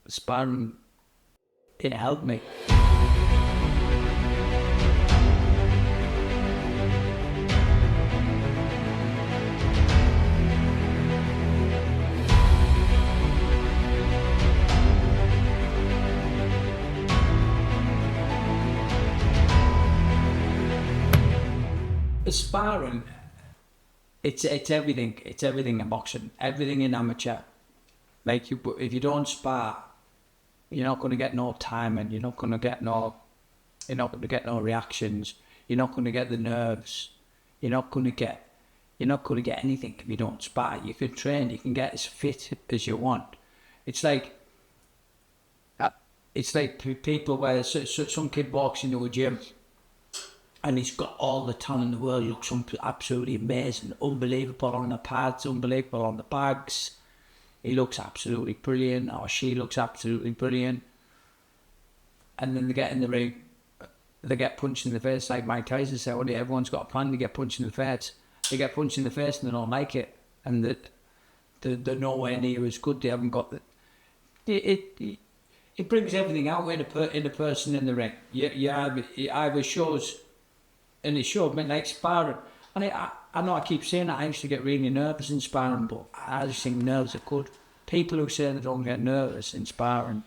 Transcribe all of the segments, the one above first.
sparring, it helped me. Sparring, it's everything. It's everything in boxing, everything in amateur. Like if you don't spar, you're not going to get no timing. You're not going to get no reactions. You're not going to get the nerves. You're not going to get anything if you don't spar. You can train. You can get as fit as you want. It's like people where some kid walks into a gym and he's got all the talent in the world. He looks absolutely amazing, unbelievable on the pads, unbelievable on the bags. He looks absolutely brilliant, or she looks absolutely brilliant. And then they get in the ring, they get punched in the face, like Mike Tyson said. Well, everyone's got a plan to get punched in the face. They get punched in the face and they don't like it, and they're nowhere near as good. They haven't got the. It brings everything out in a person in the ring. It either shows, and it showed me like sparring. And I know I keep saying that I used to get really nervous in sparring, but I just think nerves are good. People who say they don't get nervous in sparring,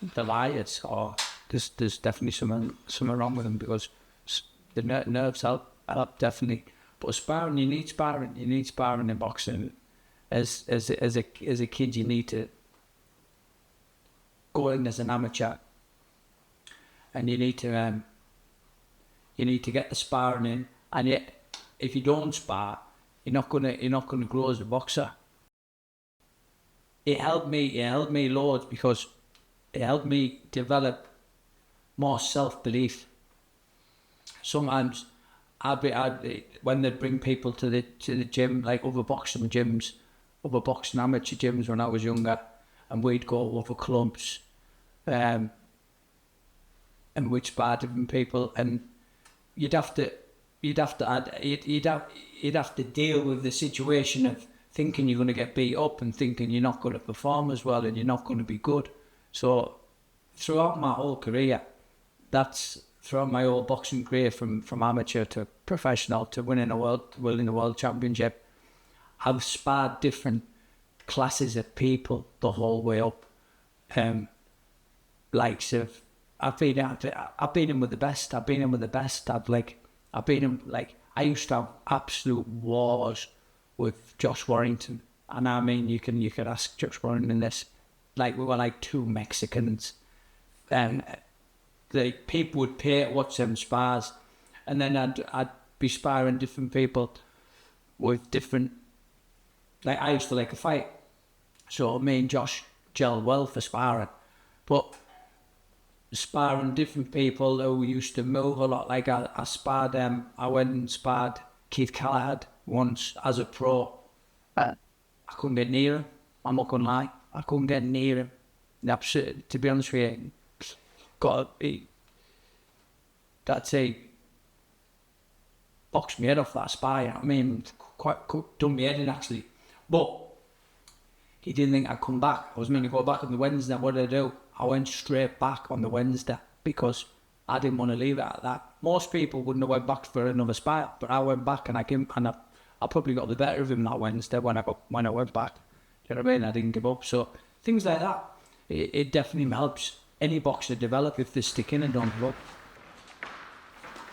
they're liars, or there's definitely something wrong with them, because the nerves help definitely. But sparring, you need sparring. You need sparring in boxing. As a kid, you need to go in as an amateur, and you need to get the sparring in. And yet, if you don't spar, you're not gonna grow as a boxer. It helped me loads, because it helped me develop more self-belief. Sometimes when they bring people to the gym, like other boxing gyms, other boxing amateur gyms when I was younger, and we'd go over clubs, and we'd spar different people, and you'd have to deal with the situation of thinking you're going to get beat up and thinking you're not going to perform as well and you're not going to be good. So throughout my whole career, throughout my whole boxing career, from amateur to professional to winning a world championship, I've sparred different classes of people the whole way up. I've been in with the best. I used to have absolute wars with Josh Warrington, and I mean, you can ask Josh Warrington this. Like, we were like two Mexicans, and the people would pay to watch them spars, and then I'd be sparring different people with different. Like, I used to like a fight, so me and Josh gelled well for sparring, but sparring different people who used to move a lot. Like I sparred I went and sparred Keith Callaghan once as a pro. I couldn't get near him. I'm not gonna lie, I couldn't get near him. Absolutely, to be honest with you, that's a boxed me head off that spar. You know what I mean, quite done me head in actually. But he didn't think I'd come back. I was meant to go back on the Wednesday. What did I do? I went straight back on the Wednesday, because I didn't want to leave it at that. Most people wouldn't have went back for another spar, but I went back and I probably got the better of him that Wednesday when I went back. Do you know what I mean? I didn't give up. So things like that, it definitely helps any boxer develop if they stick in and don't give up.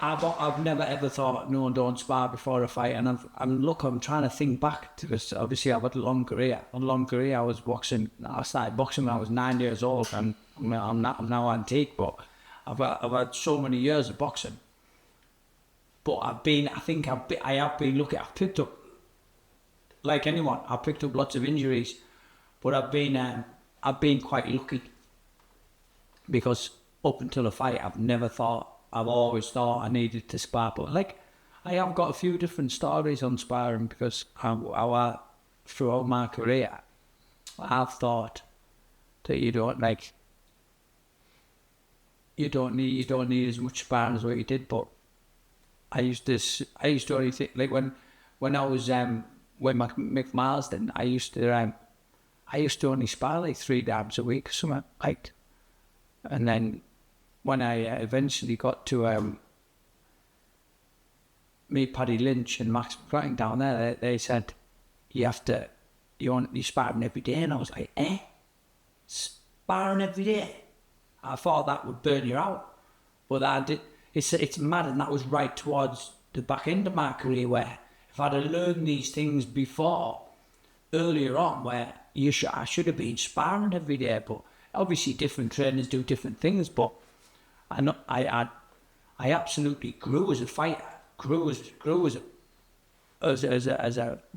I've never ever thought, no, don't spar before a fight. And I'm trying to think back to this. Obviously, I've had a long career. I started boxing when I was 9 years old, and I'm now antique, but I've had so many years of boxing. But I've picked up, like anyone, I've picked up lots of injuries, but I've been quite lucky, because up until a fight, I've always thought I needed to spar. But like, I have got a few different stories on sparring, because throughout my career, I've thought that you don't need as much sparring as what you did. But I used to only think, like when I was with Mick Marsden, I used to I used to only spar like 3 times a week or something, like. And then when I eventually got to meet Paddy Lynch and Max McCracken down there, they said, you're sparring every day. And I was like, sparring every day? I thought that would burn you out. But I did. It's mad, and that was right towards the back end of my career, where if I'd have learned these things before, earlier on, where I should have been sparring every day. But obviously different trainers do different things, but I absolutely grew as a fighter, grew as a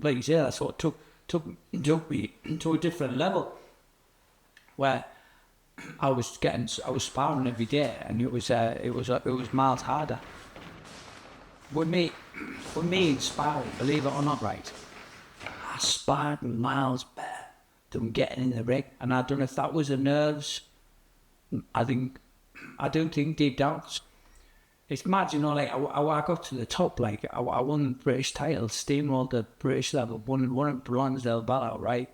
like you say, that's what took me to a different level, where I was sparring every day, and it was miles harder. With me in sparring, believe it or not, right, I sparred miles better than getting in the ring, and I don't know if that was the nerves. I don't think deep down, it's mad, you know, like I got to the top, like I won the British title, steamrolled the British level, won a bronze level battle, right,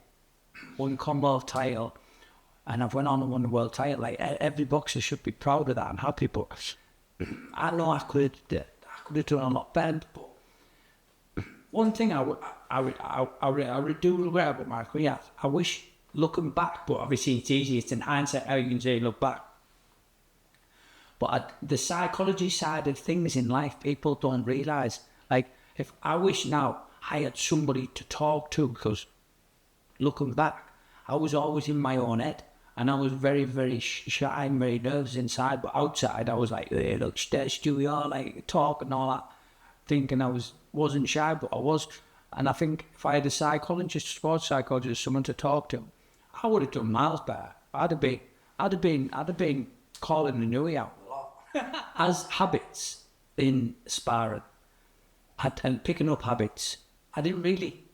won Commonwealth title, and I've went on and won the world title. Like every boxer should be proud of that and happy, but I know I could have done a lot better. But one thing I would do regret about my career, I wish, looking back, but obviously it's easy, it's in hindsight how you can say look back. But the psychology side of things in life, people don't realise. Like, if I wish now I had somebody to talk to, because looking back, I was always in my own head, and I was very, very shy and very nervous inside, but outside I was like, hey, look, Stu, you're like talk and all that, thinking I wasn't shy, but I was. And I think if I had a psychologist, sports psychologist, someone to talk to, I would have done miles better. I'd have been calling the Nui out a lot. As habits in sparring and picking up habits, I didn't really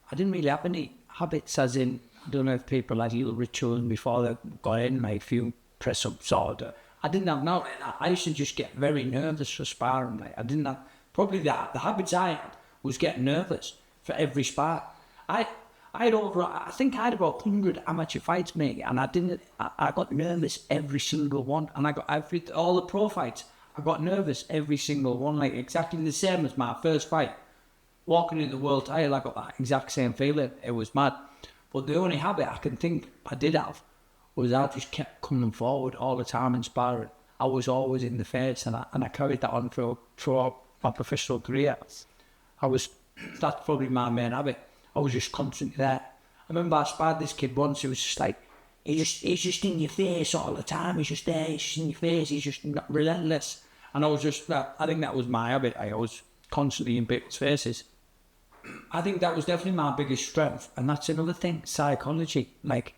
have any habits, as in, I don't know if people like little rituals before they got in, like a few press-ups or I didn't have no. I used to just get very nervous for sparring. Like I didn't have, probably the habits I had was getting nervous for every spar. I think I had about 100 amateur fights, mate, and I got nervous every single one, and I got all the pro fights, I got nervous every single one, like exactly the same as my first fight. Walking into the world title, I got that exact same feeling. It was mad. But the only habit I can think I did have was I just kept coming forward all the time in sparring. I was always in the face, and I carried that on throughout my professional career. That's probably my main habit. I was just constantly there. I remember I sparred this kid once. It was just like, he's just in your face all the time. He's just there, he's just in your face. He's just relentless. And I was just, I think that was my habit. I was constantly in people's faces. I think that was definitely my biggest strength. And that's another thing, psychology. Like,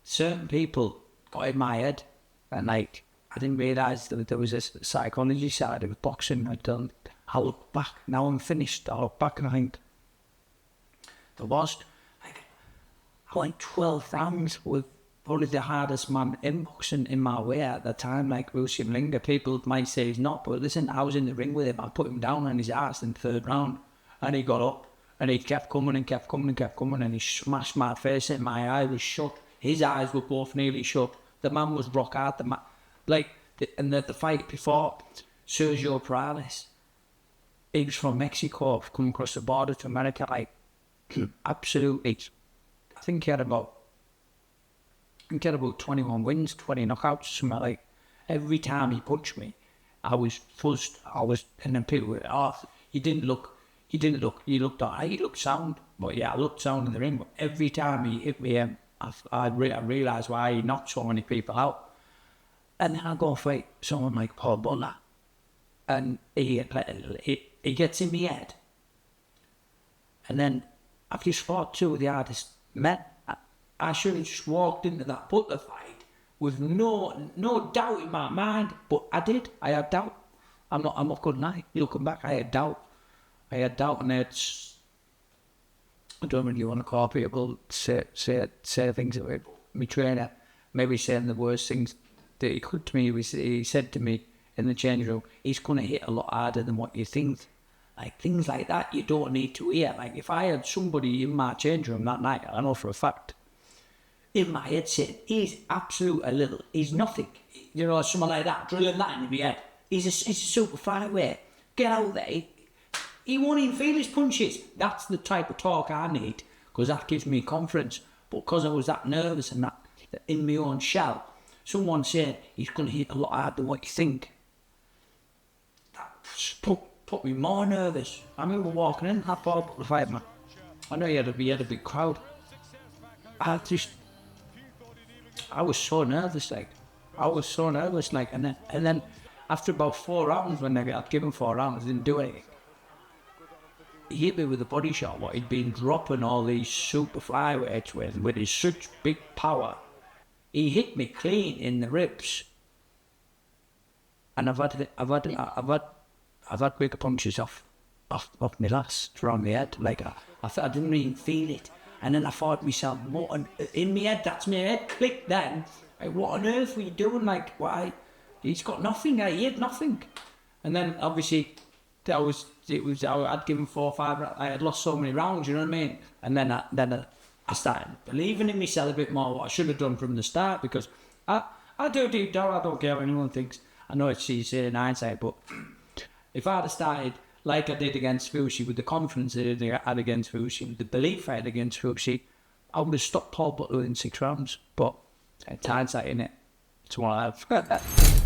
certain people got in my head, and like, I didn't realise that there was this psychology side of boxing I'd done. I look back, now I'm finished, I look back and I think, there was, like, I went 12 rounds with probably the hardest man in boxing in my way at the time, like Rusty Linger. People might say he's not, but listen, I was in the ring with him. I put him down on his ass in the third round, and he got up, and he kept coming and kept coming and kept coming, and he smashed my face in. My eye was shut. His eyes were both nearly shut. The man was rock hard. The fight before, Sergio Perales, he was from Mexico, come across the border to America, like, absolutely. I think he had about 21 wins, 20 knockouts, something like. Every time he punched me, I was fuzzed. And then people were, he looked sound. But yeah, I looked sound in the ring. But every time he hit me, I realised why he knocked so many people out. And then I go fight someone like Paul Butler, and he gets in my head. And then I've just fought two of the hardest men. I should have just walked into that Butler fight with no doubt in my mind, but I did. I had doubt. I'm not good now. Looking back, I had doubt, and I don't really want to call people say things about it. My trainer maybe saying the worst things that he could to me. He said to me in the change room, he's going to hit a lot harder than what you think. Like, things like that you don't need to hear. Like, if I had somebody in my change room that night, I know for a fact, in my head saying, he's he's nothing. You know, someone like that, drilling that into my head. He's a super flyweight. Get out there. He won't even feel his punches. That's the type of talk I need, because that gives me confidence. But because I was that nervous and that in my own shell, someone said he's going to hit a lot harder than what you think. That put me more nervous. I remember walking in that ball the fight, man. I know he had a big crowd. I was so nervous, like. And then after about 4 rounds, when I'd given 4 rounds, I didn't do anything. He hit me with a body shot, what he'd been dropping all these super flyweights with his such big power. He hit me clean in the ribs. And I've had bigger punches off my lass around my head. Like I didn't even feel it. And then I thought to myself, in my head, that's my head clicked then. Like, what on earth were you doing? Like, why? He's got nothing. He had nothing. And then obviously, I had given 4 or 5. I had lost so many rounds. You know what I mean? And then I started believing in myself a bit more. What I should have done from the start, because I do deep down. I don't care what anyone thinks. I know it's easy in hindsight, but if I'd have started like I did against Fushi, with the confidence I had against Fushi, with the belief I had against Fushi, I would have stopped Paul Butler in 6 rounds. But it's hindsight, innit? It's what I have.